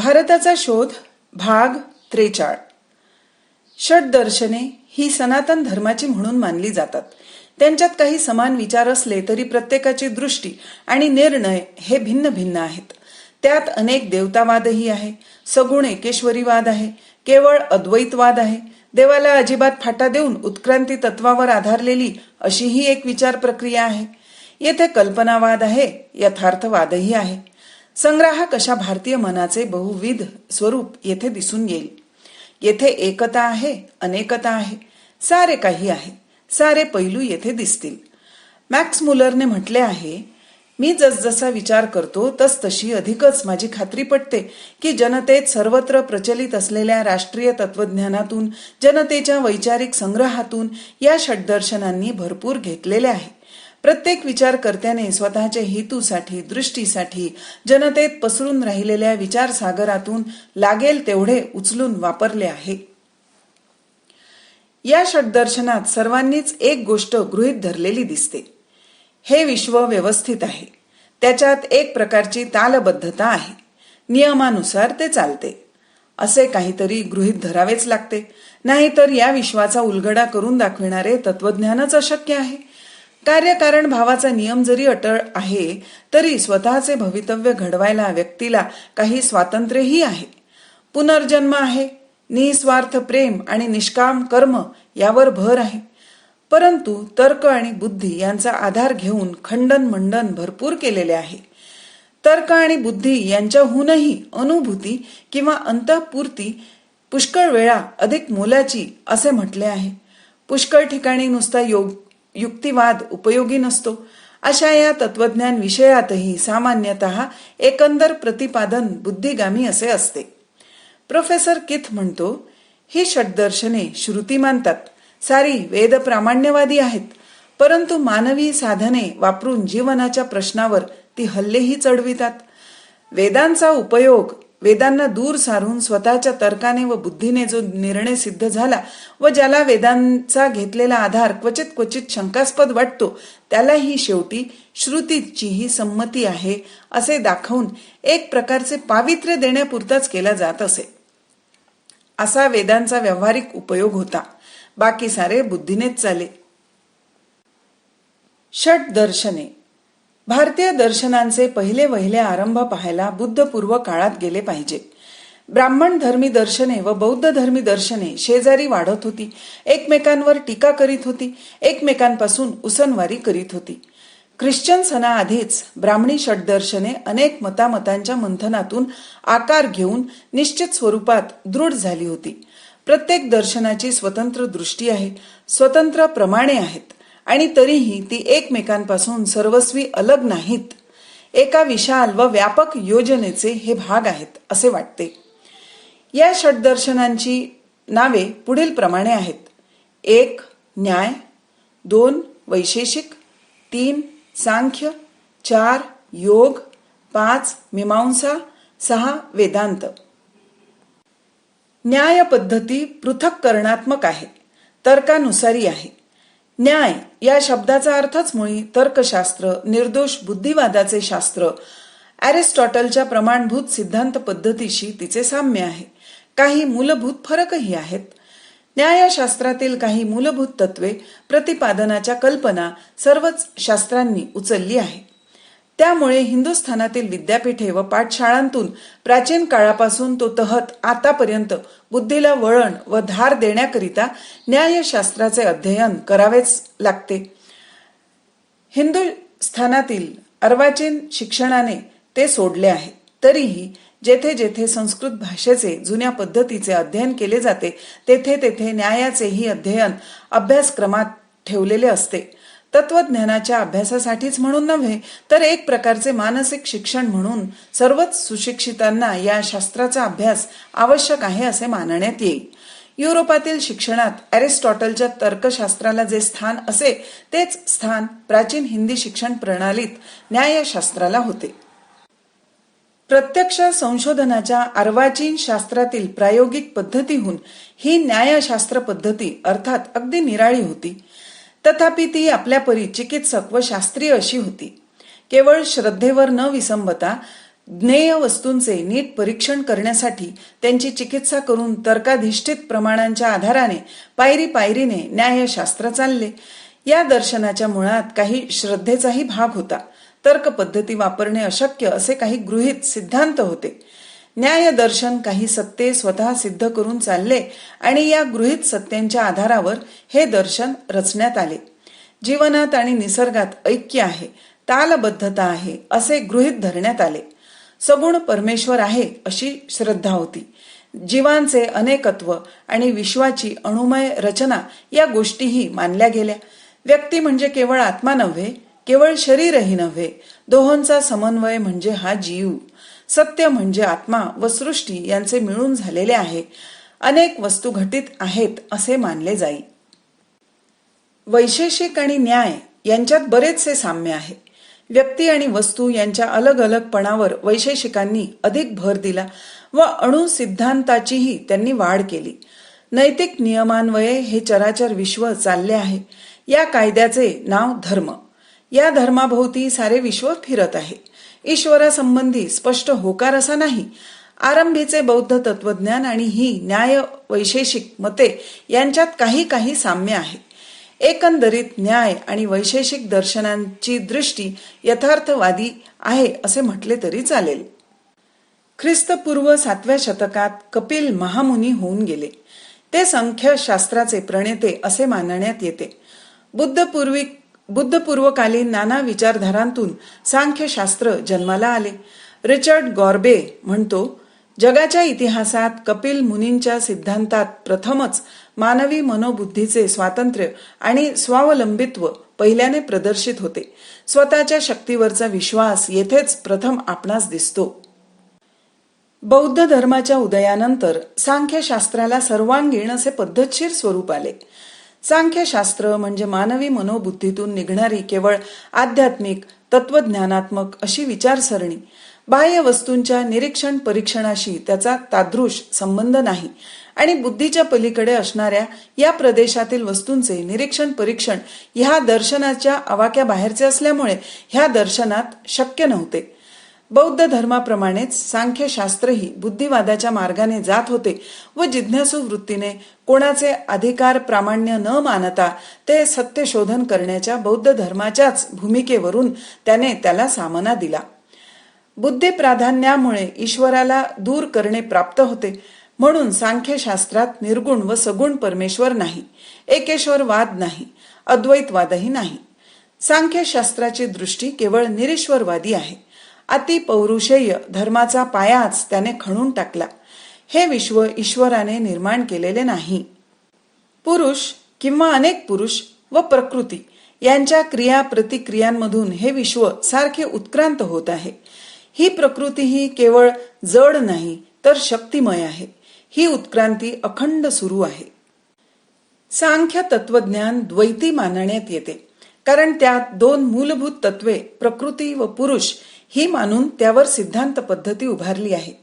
भारताचा शोध भाग 43. षड्दर्शने ही सनातन धर्माची म्हणून मानली जातात. त्यांच्यात काही समान विचार असले तरी प्रत्येकाची दृष्टी आणि निर्णय हे भिन्न भिन्न आहेत. त्यात अनेक देवतावादही आहे, सगुण एकेश्वरीवाद आहे, केवळ अद्वैतवाद आहे, देवाला अजिबात फाटा देऊन उत्क्रांती तत्वावर आधारलेली अशीही एक विचार प्रक्रिया आहे. येथे कल्पनावाद आहे, यथार्थवादही आहे. संग्राहक अशा भारतीय मनाचे बहुविध स्वरूप येथे दिसून येईल. येथे एकता आहे, अनेकता आहे, सारे काही आहे, सारे पैलू येथे दिसतील. मॅक्स मुलरने म्हटले आहे, मी जसजसा विचार करतो तसतशी अधिकच माझी खात्री पटते की जनतेत सर्वत्र प्रचलित असलेल्या राष्ट्रीय तत्वज्ञानातून, जनतेच्या वैचारिक संग्रहातून या षड्दर्शनांनी भरपूर घेतलेले आहे. प्रत्येक विचारकर्त्याने स्वतःच्या हेतूसाठी, दृष्टीसाठी जनतेत पसरून राहिलेल्या विचारसागरातून लागेल तेवढे उचलून वापरले आहे. या षड्दर्शनात सर्वांनीच एक गोष्ट गृहीत धरलेली दिसते. हे विश्व व्यवस्थित आहे. त्याच्यात एक प्रकारची तालबद्धता आहे. नियमानुसार ते चालते. असे काहीतरी गृहीत धरावेच लागते. नाहीतर या विश्वाचा उलगडा करून दाखविणारे तत्वज्ञानच अशक्य आहे. कार्यकारण भावाचा नियम जरी अटळ आहे तरी स्वतःचे भवितव्य घडवायला व्यक्तीला काही स्वातंत्र्यही आहे. पुनर्जन्म आहे, निस्वार्थ प्रेम आणि निष्काम कर्म यावर भर आहे. परंतु तर्क आणि बुद्धी यांचा आधार घेऊन खंडन मंडन भरपूर केलेले आहे. तर्क आणि बुद्धी यांच्याहूनही अनुभूती किंवा अंतःपूर्ती पुष्कळ वेळा अधिक मोलाची असे म्हटले आहे. पुष्कळ ठिकाणी नुसता युक्तिवाद उपयोगी नसतो. अशा या तत्वज्ञान विषयातही सामान्यतः एकंदर प्रतिपादन बुद्धिगामी असे असते. प्रोफेसर किथ म्हणतो, ही षड्दर्शने श्रुती मानतात, सारी वेद प्रामाण्यवादी आहेत, परंतु मानवी साधने वापरून जीवनाच्या प्रश्नावर ती हल्लेही चढवितात. वेदांचा उपयोग वेदांना दूर सारून स्वतःच्या तर्काने व बुद्धीने जो निर्णय सिद्ध झाला व ज्याला वेदांचा घेतलेला आधार क्वचित क्वचित शंकास्पद वाटतो त्यालाही शेवटी श्रुतीचीही संमती आहे असे दाखवून एक प्रकारचे पावित्र्य देण्यापुरताच केला जात असे. असा वेदांचा व्यावहारिक उपयोग होता. बाकी सारे बुद्धीनेच चाले. षड्दर्शने. भारतीय दर्शनांचे पहिले वहिले आरंभ पाहायला बुद्धपूर्व काळात गेले पाहिजे. ब्राह्मण धर्मी दर्शने व बौद्ध धर्मी दर्शने शेजारी वाढत होती, एकमेकांवर टीका करीत होती, एकमेकांपासून उसनवारी करीत होती. ख्रिश्चन सणाआधीच ब्राह्मणी षड्दर्शने अनेक मतांच्या मंथनातून आकार घेऊन निश्चित स्वरूपात दृढ झाली होती. प्रत्येक दर्शनाची स्वतंत्र दृष्टी आहे, स्वतंत्र प्रमाणे आहेत आणि तरीही ती एकमेकांपासून सर्वस्वी अलग नाहीत. एका विशाल व व्यापक योजनेचे हे भाग आहेत असे वाटते. या षड्दर्शनांची नावे पुढील प्रमाणे आहेत. 1. न्याय, 2. वैशेषिक, 3. सांख्य, 4. योग, 5. मीमांसा, 6. वेदांत. न्याय पद्धती पृथक्करणात्मक आहे, तर्कानुसारी आहे. न्याय या शब्दाचा अर्थच मुळी तर्कशास्त्र, निर्दोष बुद्धिवादाचे शास्त्र. अरिस्टॉटलच्या प्रमाणभूत सिद्धांत पद्धतीशी तिचे साम्य आहे. काही मूलभूत फरकही आहेत. न्यायशास्त्रातील काही मूलभूत तत्वे, प्रतिपादनाच्या कल्पना सर्वच शास्त्रांनी उचलली आहे. त्यामुळे हिंदुस्थानातील विद्यापीठे व पाठशाळांतून प्राचीन काळापासून तो तहत आतापर्यंत बुद्धीला वळण व धार देण्याकरिता न्यायशास्त्राचे अध्ययन करावेच लागते. हिंदुस्थानातील अर्वाचीन शिक्षणाने ते सोडले आहे. तरीही जेथे जेथे संस्कृत भाषेचे जुन्या पद्धतीचे अध्ययन केले जाते तेथे तेथे न्यायाचेही अध्ययन अभ्यासक्रमात ठेवलेले असते. तत्वज्ञानाच्या अभ्यासासाठीच म्हणून नव्हे तर एक प्रकारचे मानसिक शिक्षण म्हणून सर्वच सुशिक्षितांना या शास्त्राचा अभ्यास आवश्यक आहे असे मानण्यात येईल. युरोपातील शिक्षणात अरिस्टॉटलच्या तर्कशास्त्राला जे स्थान असे तेच स्थान प्राचीन हिंदी शिक्षण प्रणालीत न्यायशास्त्राला होते. प्रत्यक्ष संशोधनाच्या अर्वाचीन शास्त्रातील प्रायोगिक पद्धतीहून ही न्यायशास्त्र पद्धती अर्थात अगदी निराळी होती. तथापि ती आपल्या परी चिकित्सक व शास्त्रीय अशी होती. केवळ श्रद्धेवर न विसंबता ज्ञेय वस्तूंचे नीट परीक्षण करण्यासाठी त्यांची चिकित्सा करून तर्काधिष्ठित प्रमाणांच्या आधाराने पायरी पायरीने न्यायशास्त्र चालले. या दर्शनाच्या मुळात काही श्रद्धेचाही भाग होता. तर्क पद्धती वापरणे अशक्य असे काही गृहीत सिद्धांत होते. न्याय दर्शन काही सत्य स्वतः सिद्ध करून चालले आणि या गृहीत सत्यांच्या आधारावर हे दर्शन रचण्यात आले. जीवनात आणि निसर्गात ऐक्य आहे, तालबद्धता आहे असे गृहीत धरण्यात आले. सगुण परमेश्वर आहे अशी श्रद्धा होती. जीवांचे अनेकत्व आणि विश्वाची अणुमय रचना या गोष्टीही मानल्या गेल्या. व्यक्ती म्हणजे केवळ आत्मा नव्हे, केवळ शरीरही नव्हे, दोहोंचा समन्वय म्हणजे हा जीव. सत्य म्हणजे आत्मा व सृष्टी यांचे मिळून झालेले आहे. अनेक वस्तू घटित आहेत असे मानले जाई. वैशेषिक आणि न्याय यांच्यात बरेचसे साम्य आहे. व्यक्ती आणि वस्तू यांच्या अलग अलगपणावर वैशेषिकांनी अधिक भर दिला व अणु सिद्धांताचीही त्यांनी वाढ केली. नैतिक नियमान्वये हे चराचर विश्व चालले आहे. या कायद्याचे नाव धर्म. या धर्माभोवती सारे विश्व फिरत आहे. ईश्वरासंबंधी स्पष्ट होकार असा नाही. आरंभीचे बौद्ध तत्वज्ञान आणि ही न्याय वैशेषिक मते यांच्यात काही साम्य आहे. एकंदरीत न्याय आणि वैशेषिक दर्शनांची दृष्टी यथार्थवादी आहे असे म्हटले तरी चालेल. ख्रिस्तपूर्व 7व्या शतकात कपिल महामुनी होऊन गेले. ते संख्य शास्त्राचे प्रणेते असे मानण्यात येते. बुद्धपूर्वकालीन नाना विचारधारांतून सांख्यशास्त्र जन्माला आले. रिचर्ड गॉर्बे म्हणतो, जगाच्या इतिहासात कपिल मुनींच्या सिद्धांतात प्रथमच मानवी मनोबुद्धीचे स्वातंत्र्य आणि स्वावलंबित्व पहिल्याने प्रदर्शित होते. स्वतःच्या शक्तीवरचा विश्वास येथेच प्रथम आपणास दिसतो. बौद्ध धर्माच्या उदयानंतर सांख्यशास्त्राला सर्वांगीण असे पद्धतशीर स्वरूप आले. सांख्यशास्त्र म्हणजे मानवी मनोबुद्धीतून निघणारी केवळ आध्यात्मिक तत्वज्ञानात्मक अशी विचारसरणी. बाह्य वस्तूंच्या निरीक्षण परीक्षणाशी त्याचा तादृश संबंध नाही आणि बुद्धीच्या पलीकडे असणाऱ्या या प्रदेशातील वस्तूंचे निरीक्षण परीक्षण ह्या दर्शनाच्या आवाक्या बाहेरचे असल्यामुळे ह्या दर्शनात शक्य नव्हते. बौद्ध धर्माप्रमाणेच सांख्यशास्त्रही बुद्धिवादाच्या मार्गाने जात होते व जिज्ञासू वृत्तीने कोणाचे अधिकार प्रामाण्य न मानता ते सत्यशोधन करण्याच्या बौद्ध धर्माच्याच भूमिकेवरून त्याने त्याला सामना दिला. बुद्धी प्राधान्यामुळे ईश्वराला दूर करणे प्राप्त होते. म्हणून सांख्यशास्त्रात निर्गुण व सगुण परमेश्वर नाही, एकेश्वरवाद नाही, अद्वैतवादही नाही. सांख्यशास्त्राची दृष्टी केवळ निरीश्वरवादी आहे. अतिपौरुषेय धर्माचा पायाच त्याने खणून टाकला. हे विश्व ईश्वराने निर्माण केलेले नाही. पुरुष किंवा अनेक पुरुष व प्रकृती यांच्या क्रिया प्रतिक्रियांमधून हे विश्व सारखे उत्क्रांत होत आहे. ही प्रकृती ही केवळ जड नाही तर शक्तिमय आहे. ही उत्क्रांती अखंड सुरू आहे. सांख्य तत्वज्ञान द्वैती मानण्यात येते, कारण त्यात दोन मूलभूत तत्वे प्रकृती व पुरुष ही मानून त्यावर सिद्धांत पद्धती उभारली आहे.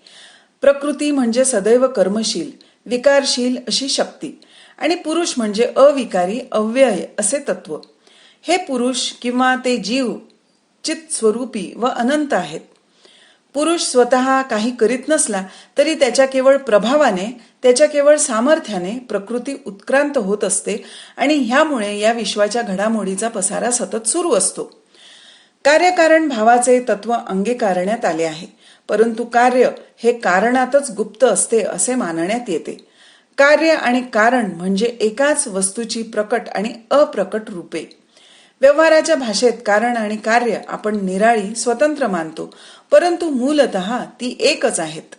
प्रकृती म्हणजे सदैव कर्मशील विकारशील अशी शक्ती आणि पुरुष म्हणजे अविकारी अव्यय असे तत्व. हे पुरुष किंवा ते जीव चित स्वरूपी व अनंत आहेत. पुरुष स्वतः काही करीत नसला तरी त्याच्या केवळ प्रभावाने, त्याच्या केवळ सामर्थ्याने प्रकृती उत्क्रांत होत असते आणि ह्यामुळे या विश्वाच्या घडामोडीचा पसारा सतत सुरू असतो. कार्यकारण भावाचे तत्व अंगीकारण्यात आले आहे, परंतु कार्य हे कारणातच गुप्त असते असे मानण्यात येते. कार्य आणि कारण म्हणजे एकाच वस्तूची प्रकट आणि अप्रकट रूपे. व्यवहाराच्या भाषेत कारण आणि कार्य आपण निराळी स्वतंत्र मानतो, परंतु मूलतः ती एकच आहेत.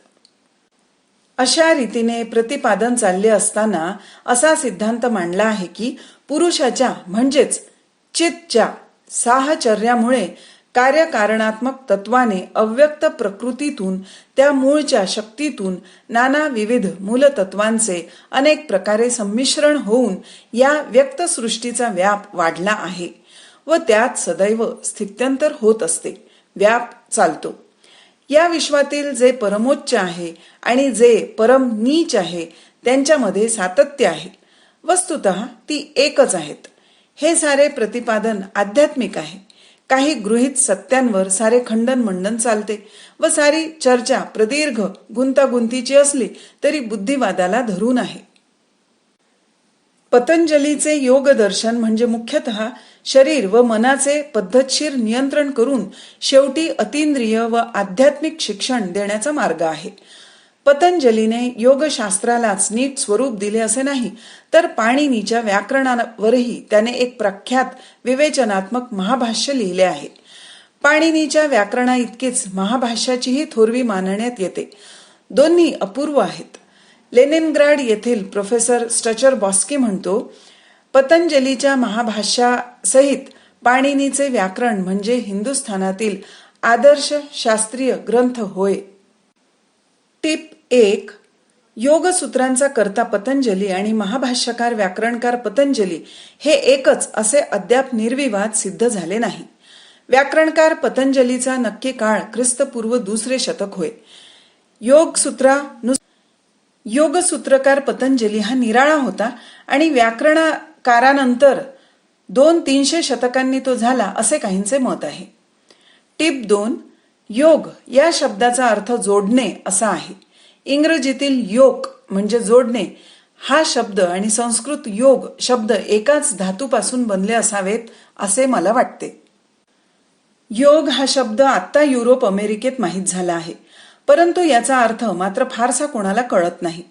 अशा रीतीने प्रतिपादन चालले असताना असा सिद्धांत मांडला आहे की पुरुषाच्या म्हणजेच चित्तच्या साहचर्यामुळे कार्यकारणात्मक तत्वाने अव्यक्त प्रकृतीतून त्या मूळच्या शक्तीतून नाना विविध मूलतत्वांचे अनेक प्रकारे संमिश्रण होऊन या व्यक्त सृष्टीचा व्याप वाढला आहे व त्यात सदैव स्थित्यंतर होत असते, व्याप चालतो. या विश्वातील जे परमोच्च आहे आणि जे परम नीच आहे त्यांच्यामध्ये सातत्य आहे. वस्तुतः ती एकच आहेत. हे सारे प्रतिपादन आध्यात्मिक आहे. काही गृहीत सत्यांवर सारे खंडन मंडन चालते व सारी चर्चा प्रदीर्घ गुंतागुंतीची असली तरी बुद्धिवादाला धरून आहे. पतंजलीचे योग दर्शन म्हणजे मुख्यतः शरीर व मनाचे पद्धतशीर नियंत्रण करून शेवटी अतींद्रिय व आध्यात्मिक शिक्षण देण्याचा मार्ग आहे. पतंजलीने योगशास्त्रालाच नीट स्वरूप दिले असे नाही, तर पाणिनीच्या व्याकरणावरही त्याने एक प्रख्यात विवेचनात्मक महाभाष्य लिहिले आहे. पाणिनीच्या व्याकरणा इतकीच महाभाष्याचीही थोरवी मानण्यात येते. दोन्ही अपूर्व आहेत. लेनिनग्राड येथील प्रोफेसर स्टचर बॉस्की म्हणतो, पतंजलीच्या महाभाष्यासहित पाणिनीचे व्याकरण म्हणजे हिंदुस्थानातील आदर्श शास्त्रीय ग्रंथ होय. टिप 1. योगसूत्रांचा कर्ता पतंजली आणि महाभाष्यकार व्याकरणकार पतंजली हे एकच असे अद्याप निर्विवाद सिद्ध झाले नाही. व्याकरणकार पतंजलीचा नक्की काळ ख्रिस्तपूर्व 2 शतक होय. योगसूत्रकार पतंजली हा निराळा होता आणि व्याकरणकारानंतर 200-300 शतकांनी तो झाला असे काहींचे मत आहे. टिप 2. योग या शब्दाचा अर्थ जोडणे असा आहे. इंग्रजीतील योग म्हणजे जोडणे हा शब्द आणि संस्कृत योग शब्द एकाच धातूपासून बनले असावेत असे मला वाटते. योग हा शब्द आत्ता युरोप अमेरिकेत माहीत झाला आहे, परंतु याचा अर्थ मात्र फारसा कोणाला कळत नाही.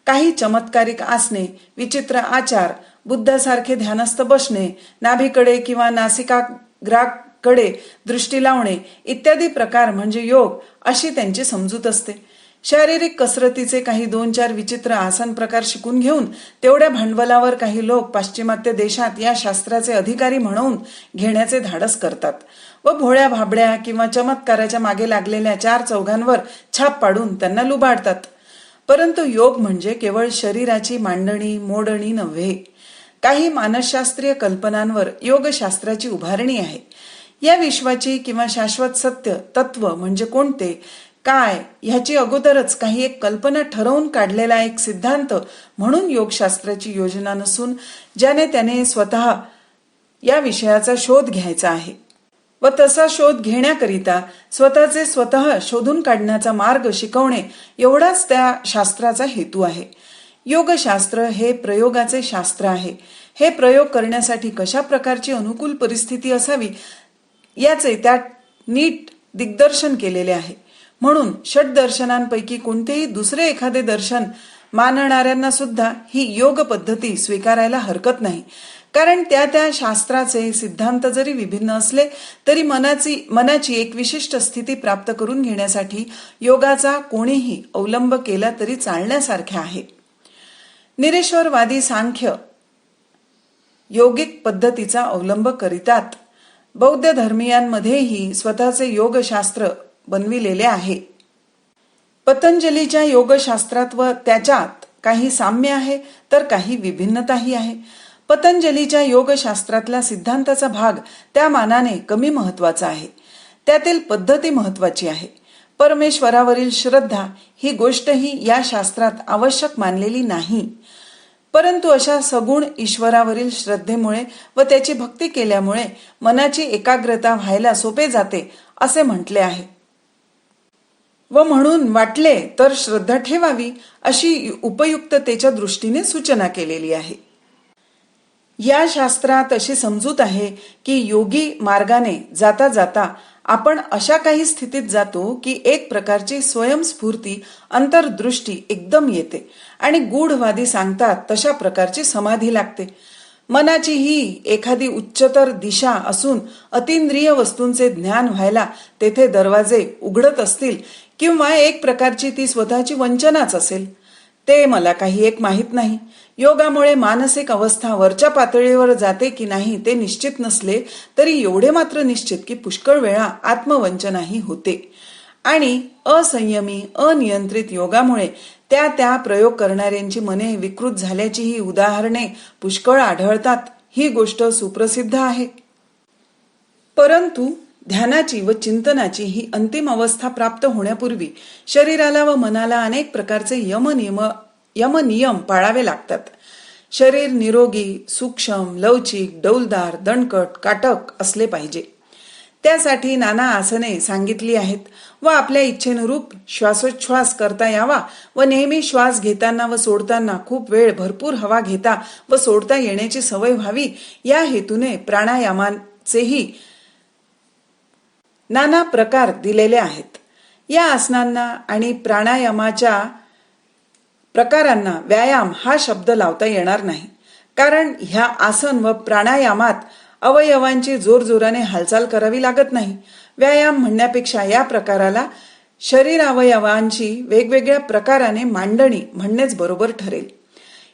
काही चमत्कारिक आसने, विचित्र आचार, बुद्धासारखे ध्यानस्थ बसणे, नाभीकडे किंवा नासिकाग्राकडे दृष्टी लावणे इत्यादी प्रकार म्हणजे योग अशी त्यांची समजूत असते. शारीरिक कसरतीचे काही 2-4 विचित्र आसन प्रकार शिकून घेऊन तेवढ्या भांडवलावर काही लोक पाश्चिमात्य देशात या शास्त्राचे अधिकारी म्हणून घेण्याचे धाडस करतात व भोळ्या भाबड्या किंवा चमत्काराच्या मागे लागलेल्या 4 चौघांवर छाप पाडून त्यांना लुबाडतात. परंतु योग म्हणजे केवळ शरीराची मांडणी मोडणी नव्हे. काही मानसशास्त्रीय कल्पनांवर योगशास्त्राची उभारणी आहे. या विश्वाची किंवा शाश्वत सत्य तत्व म्हणजे कोणते, काय ह्याची अगोदरच काही एक कल्पना ठरवून काढलेला एक सिद्धांत म्हणून योगशास्त्राची योजना नसून ज्याने त्याने स्वतः या विषयाचा शोध घ्यायचा आहे व तसा शोध घेण्याकरिता स्वतःचे स्वतः शोधून काढण्याचा मार्ग शिकवणे एवढाच त्या शास्त्राचा हेतू आहे. योगशास्त्र हे प्रयोगाचे शास्त्र आहे. हे प्रयोग करण्यासाठी कशा प्रकारची अनुकूल परिस्थिती असावी याचे त्यात नीट दिग्दर्शन केलेले आहे. म्हणून षड्दर्शनांपैकी कोणतेही दुसरे एखादे दर्शन मानणाऱ्यांना सुद्धा ही योग पद्धती स्वीकारायला हरकत नाही, कारण त्या शास्त्राचे सिद्धांत जरी विभिन्न असले तरी मनाची एक विशिष्ट स्थिती प्राप्त करून घेण्यासाठी योगाचा कोणीही अवलंब केला तरी चालण्यासारखे आहे. निरीश्वरवादी सांख्य योगिक पद्धतीचा अवलंब करीतात. बौद्ध धर्मीयांमध्येही स्वतःचे योगशास्त्र बनविलेले आहे. पतंजलीच्या योगशास्त्रात व त्याच्यात काही साम्य आहे तर काही विभिन्नताही आहे. पतंजलीच्या योगशास्त्रातला सिद्धांताचा भाग त्या मानाने कमी महत्वाचा आहे. त्यातील पद्धती महत्वाची आहे. परमेश्वरावरील श्रद्धा ही गोष्टही या शास्त्रात आवश्यक मानलेली नाही, परंतु अशा सगुण ईश्वरावरील श्रद्धेमुळे व त्याची भक्ती केल्यामुळे मनाची एकाग्रता व्हायला सोपे जाते असे म्हटले आहे व म्हणून वाटले तर श्रद्धा ठेवावी अशी उपयुक्ततेच्या दृष्टीने सूचना केलेली आहे. या शास्त्रात अशी समजूत आहे की योगी मार्गाने जाता जाता आपण अशा काही स्थितीत जातो की एक प्रकारची स्वयंस्फूर्ती अंतर्दृष्टी एकदम येते आणि गूढवादी सांगतात तशा प्रकारची समाधी लागते. मनाची ही एखादी उच्चतर दिशा असून अतींद्रिय वस्तूंचे ज्ञान व्हायला तेथे दरवाजे उघडत असतील किंवा एक प्रकारची ती स्वतःची वंचनाच असेल, ते मला काही एक माहीत नाही. योगामुळे मानसिक अवस्था वरच्या पातळीवर जाते की नाही ते निश्चित नसले तरी एवढे मात्र निश्चित की पुष्कळ वेळा आत्मवंचनाही होते आणि असंयमी अनियंत्रित योगामुळे त्या प्रयोग करणाऱ्यांची मने विकृत झाल्याची ही उदाहरणे पुष्कळ आढळतात. ही गोष्ट सुप्रसिद्ध आहे. परंतु ध्यानाची व चिंतनाची ही अंतिम अवस्था प्राप्त होण्यापूर्वी शरीराला व मनाला अनेक प्रकारचे यमनियम पाळावे लागतात. शरीर निरोगी, सूक्ष्म, लवचिक, डौलदार, दणकट, काटक असले पाहिजे. त्यासाठी नाना आसने सांगितली आहेत व आपल्या इच्छेनुरूप श्वासोच्छ्वास करता यावा व नेहमी श्वास घेताना व सोडताना खूप वेळ भरपूर हवा घेता व सोडता येण्याची सवय व्हावी या हेतूने प्राणायामांचेही नाना प्रकार दिलेले आहेत. या आसनांना आणि प्राणायामाच्या प्रकारांना व्यायाम हा शब्द लावता येणार नाही, कारण ह्या आसन व प्राणायामात अवयवांची जोरजोराने हालचाल करावी लागत नाही. व्यायाम म्हणण्यापेक्षा या प्रकाराला शरीर अवयवांची वेगवेगळ्या प्रकाराने मांडणी म्हणणेच बरोबर ठरेल.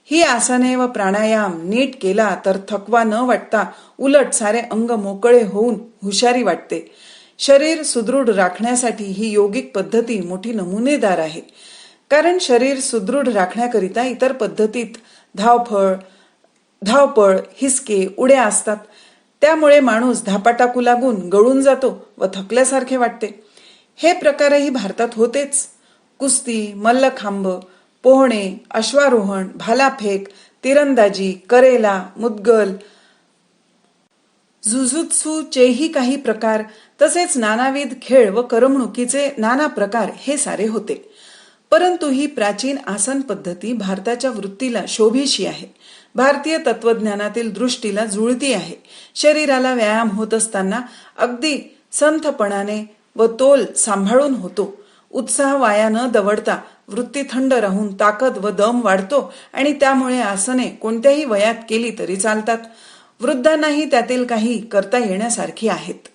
ही आसने व प्राणायाम नीट केला तर थकवा न वाटता उलट सारे अंग मोकळे होऊन हुशारी वाटते. शरीर सुदृढ राखण्यासाठी ही योगिक पद्धती मोठी नमुनेदार आहे, कारण शरीर सुदृढ राखण्याकरिता इतर पद्धतीत धावपळ, हिसके, उड्या असतात. त्यामुळे माणूस धापा टाकू लागून गळून जातो व थकल्यासारखे वाटते. हे प्रकारही भारतात होतेच. कुस्ती, मल्लखांब, पोहणे, अश्वारोहण, भालाफेक, तिरंदाजी, करेला, मुदगल, जुजुत्सूचेही काही प्रकार, तसेच नानाविध खेळ व करमणुकीचे नाना प्रकार हे सारे होते. परंतु ही प्राचीन आसन पद्धती भारताच्या वृत्तीला शोभीशी आहे. भारतीय तत्वज्ञानातील दृष्टीला जुळती आहे. शरीराला व्यायाम होत असताना अगदी संथपणाने व तोल सांभाळून होतो. उत्साह वाया न दवडता वृत्ती थंड राहून ताकद व दम वाढतो आणि त्यामुळे आसने कोणत्याही वयात केली तरी चालतात. वृद्धांनाही त्यातील काही करता येण्यासारखी आहेत.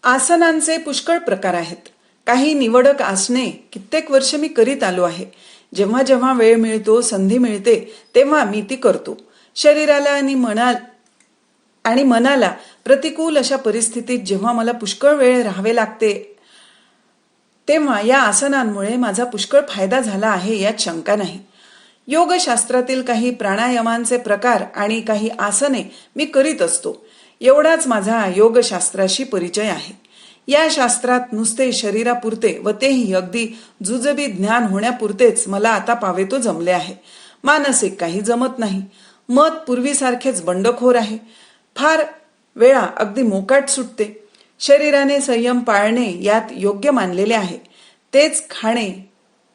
आसनांचे पुष्कळ प्रकार आहेत. काही निवडक आसने कित्येक वर्ष मी करीत आलो आहे. जेव्हा जेव्हा वेळ मिळतो, संधी मिळते, तेव्हा मी ती करतो. शरीराला आणि मनाला प्रतिकूल अशा परिस्थितीत जेव्हा मला पुष्कळ वेळ राहावे लागते, तेव्हा या आसनांमुळे माझा पुष्कळ फायदा झाला आहे यात शंका नाही. योगशास्त्रातील काही प्राणायामांचे प्रकार आणि काही आसने मी करीत असतो. एवढाच माझा योगशास्त्राशी परिचय आहे. या शास्त्रात नुसते शरीरापुरते व तेही अगदी जुजबी ज्ञान होण्यापुरतेच मला आता पावेतो जमले आहे. मानसिक काही जमत नाही. मत पूर्वीसारखेच बंडखोर आहे. फार वेळा अगदी मोकाट सुटते. शरीराने संयम पाळणे यात योग्य मानलेले आहे. तेच खाणे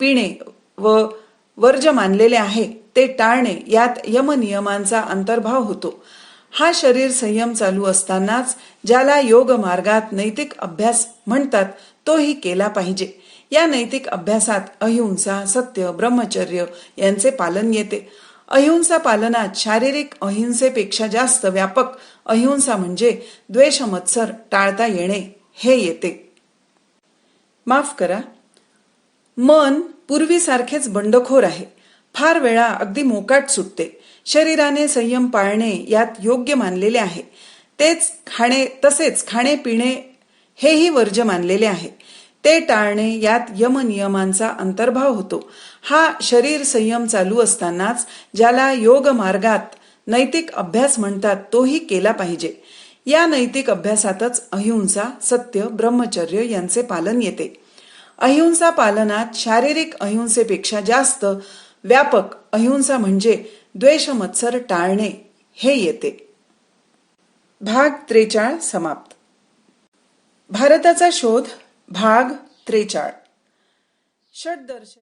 पिणे व वर्ज मानलेले आहे ते टाळणे यात यमनियमांचा अंतर्भाव होतो. हा शरीर संयम चालू असतानाच ज्याला योग मार्गात नैतिक अभ्यास म्हणतात तोही केला पाहिजे. या नैतिक अभ्यासात अहिंसा, सत्य, ब्रह्मचर्य यांचे पालन येते. अहिंसा पालनात शारीरिक अहिंसेपेक्षा जास्त व्यापक अहिंसा म्हणजे द्वेष मत्सर टाळता येणे हे येते. माफ करा, मन पूर्वीसारखेच बंडखोर आहे. फार वेळा अगदी मोकाट सुटते. शरीराने संयम पाळणे यात योग्य मानलेले आहे. तसेच खाणे पिणे हेही वर्ज्य मानलेले आहे. ते टाळणे यात यमनियमांचा अंतर्भाव होतो. हा शरीर संयम चालू असतानाच ज्याला योग मार्गात नैतिक अभ्यास म्हणतात तोही केला पाहिजे. या नैतिक अभ्यासातच अहिंसा, सत्य, ब्रह्मचर्य यांचे पालन येते. अहिंसा पालनात शारीरिक अहिंसेपेक्षा जास्त व्यापक अहिंसा म्हणजे द्वेष मत्सर टाळणे हे येते. भाग 43 समाप्त. भारताचा शोध भाग 43. षड्दर्शन